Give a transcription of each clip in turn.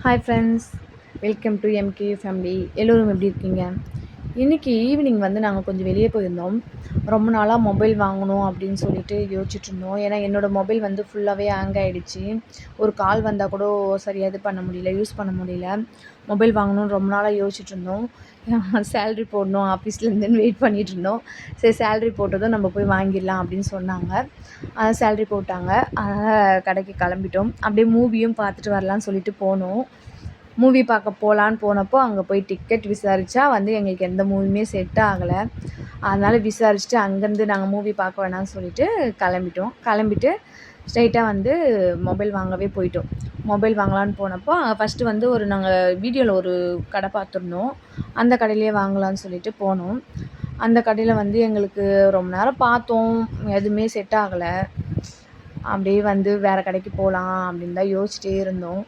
Hi friends, welcome to MK family. எல்லோரும் எப்படி இருக்கீங்க? இன்றைக்கி ஈவினிங் வந்து நாங்கள் கொஞ்சம் வெளியே போயிருந்தோம். ரொம்ப நாளாக மொபைல் வாங்கணும் அப்படின்னு சொல்லிட்டு யோசிச்சுட்ருந்தோம். ஏன்னா என்னோடய மொபைல் வந்து ஃபுல்லாகவே ஹேங் ஆகிடுச்சு. ஒரு கால் வந்தால் கூட சரியாக இது பண்ண முடியல, யூஸ் பண்ண முடியல. மொபைல் வாங்கணும்னு ரொம்ப நாளாக யோசிச்சுட்ருந்தோம். சேல்ரி போடணும் ஆஃபீஸ்லேருந்துன்னு வெயிட் பண்ணிகிட்ருந்தோம். சரி, சேல்ரி போட்டதும் நம்ம போய் வாங்கிடலாம் அப்படின்னு சொன்னாங்க. சேல்ரி போட்டாங்க. அதனால் கடைக்கு கிளம்பிட்டோம். அப்படியே மூவியும் பார்த்துட்டு வரலான்னு சொல்லிட்டு போனோம். மூவி பார்க்க போகலான்னு போனப்போ அங்கே போய் டிக்கெட் விசாரித்தா வந்து எங்களுக்கு எந்த மூவியுமே செட் ஆகலை. அதனால் விசாரிச்சுட்டு அங்கேருந்து நாங்கள் மூவி பார்க்க வேணாம்னு சொல்லிட்டு கிளம்பிட்டு ஸ்ட்ரைட்டாக வந்து மொபைல் வாங்கவே போயிட்டோம். மொபைல் வாங்கலான்னு போனப்போ ஃபஸ்ட்டு வந்து நாங்கள் வீடியோவில் ஒரு கடை பார்த்துருந்தோம். அந்த கடையிலே வாங்கலான்னு சொல்லிட்டு போனோம். அந்த கடையில் வந்து எங்களுக்கு ரொம்ப நேரம் பார்த்தோம், எதுவுமே செட் ஆகலை. அப்படியே வந்து வேறு கடைக்கு போகலாம் அப்படின்னு தான் யோசிச்சிட்டே இருந்தோம்.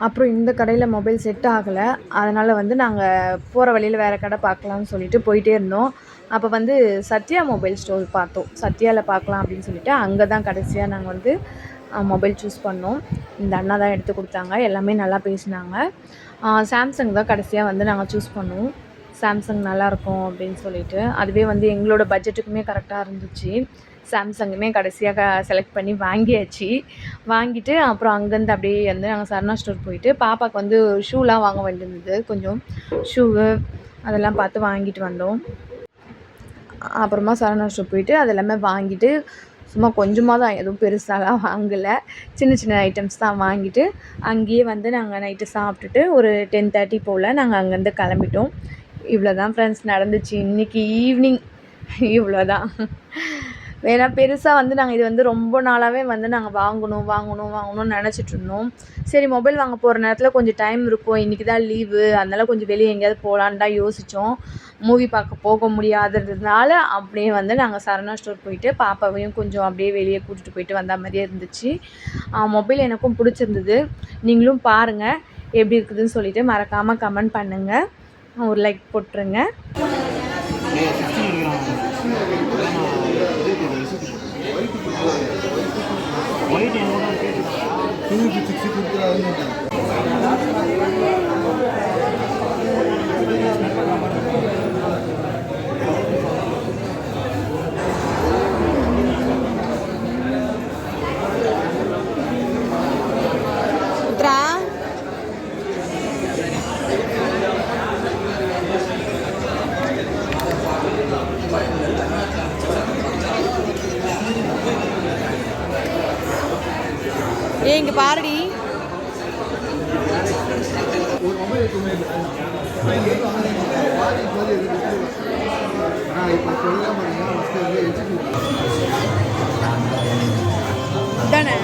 அப்புறம் இந்த கடையில் மொபைல் செட் ஆகலை. அதனால் வந்து நாங்கள் போகிற வழியில் வேறு கடை பார்க்கலான்னு சொல்லிட்டு போயிட்டே இருந்தோம். அப்போ வந்து சத்யா மொபைல் ஸ்டோர் பார்த்தோம். சத்யாவில் பார்க்கலாம் அப்படின்னு சொல்லிட்டு அங்கே தான் கடைசியாக நாங்கள் வந்து மொபைல் சூஸ் பண்ணோம். இந்த அண்ணா தான் எடுத்து கொடுத்தாங்க. எல்லாமே நல்லா பேசினாங்க. சாம்சங் தான் கடைசியாக வந்து நாங்கள் சூஸ் பண்ணோம். சாம்சங் நல்லாயிருக்கும் அப்படின்னு சொல்லிட்டு, அதுவே வந்து எங்களோட பட்ஜெட்டுக்குமே கரெக்டாக இருந்துச்சு. சாம்சங்குமே கடைசியாக செலக்ட் பண்ணி வாங்கிட்டு அப்புறம் அங்கேருந்து அப்படியே வந்து நாங்கள் சரணா ஸ்டோர் போயிட்டு பாப்பாவுக்கு வந்து ஷூலாம் வாங்க வேண்டியிருந்தது. கொஞ்சம் ஷூவு அதெல்லாம் பார்த்து வாங்கிட்டு வந்தோம். அப்புறமா சரணா ஸ்டோர் போயிட்டு அதெல்லாமே வாங்கிட்டு சும்மா கொஞ்சமாக தான், எதுவும் பெருசாலாம் வாங்கலை, சின்ன சின்ன ஐட்டம்ஸ் தான் வாங்கிட்டு அங்கேயே வந்து நாங்கள் நைட்டு சாப்பிட்டுட்டு ஒரு 10:30 போல் நாங்கள் அங்கேருந்து கிளம்பிட்டோம். இவ்வளோ தான் ஃப்ரெண்ட்ஸ் நடந்துச்சு இன்றைக்கி ஈவினிங். இவ்வளோ தான். ஏன்னா பெருசாக வந்து நாங்கள் இது வந்து ரொம்ப நாளாகவே வந்து நாங்கள் வாங்கணும்னு நினச்சிட்ருந்தோம். சரி, மொபைல் வாங்க போகிற நேரத்தில் கொஞ்சம் டைம் இருக்கும், இன்றைக்கி தான் லீவு, அதனால் கொஞ்சம் வெளியே எங்கேயாவது போகலான்னு தான் யோசித்தோம். மூவி பார்க்க போக முடியாததுனால அப்படியே வந்து நாங்கள் சரணா ஸ்டோர் போயிட்டு பாப்பாவையும் கொஞ்சம் அப்படியே வெளியே கூட்டிகிட்டு போயிட்டு வந்த மாதிரியே இருந்துச்சு. மொபைல் எனக்கும் பிடிச்சிருந்தது. நீங்களும் பாருங்கள் எப்படி இருக்குதுன்னு சொல்லிவிட்டு மறக்காமல் கமெண்ட் பண்ணுங்கள், ஒரு லைக் போட்டுருங்க. இங்கே பாருடி. தானே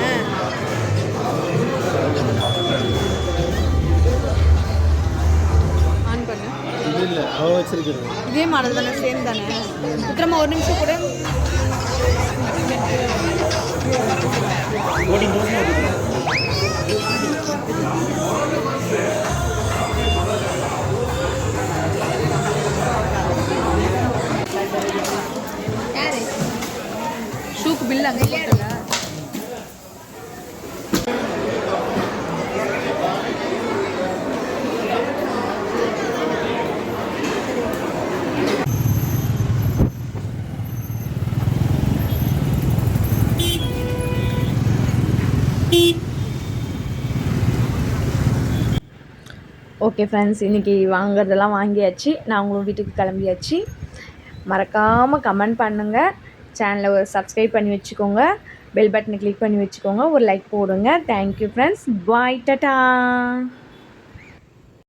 ஆன் பண்ணு. இதே மாடல் தானே, சேம் தானே. விக்ரமா ஒரு நிமிஷம் கூட. ஷூக்கு பில் அங்கே போட்டல. ஓகே ஃப்ரெண்ட்ஸ், இன்றைக்கி வாங்குறதெல்லாம் வாங்கியாச்சு. நான் உங்களும் வீட்டுக்கு கிளம்பியாச்சு. மறக்காமல் கமெண்ட் பண்ணுங்கள், சேனலை சப்ஸ்கிரைப் பண்ணி வச்சுக்கோங்க, பெல் பட்டனை கிளிக் பண்ணி வச்சுக்கோங்க, ஒரு லைக் போடுங்க. தேங்க்யூ ஃப்ரெண்ட்ஸ், பாய், டாடா.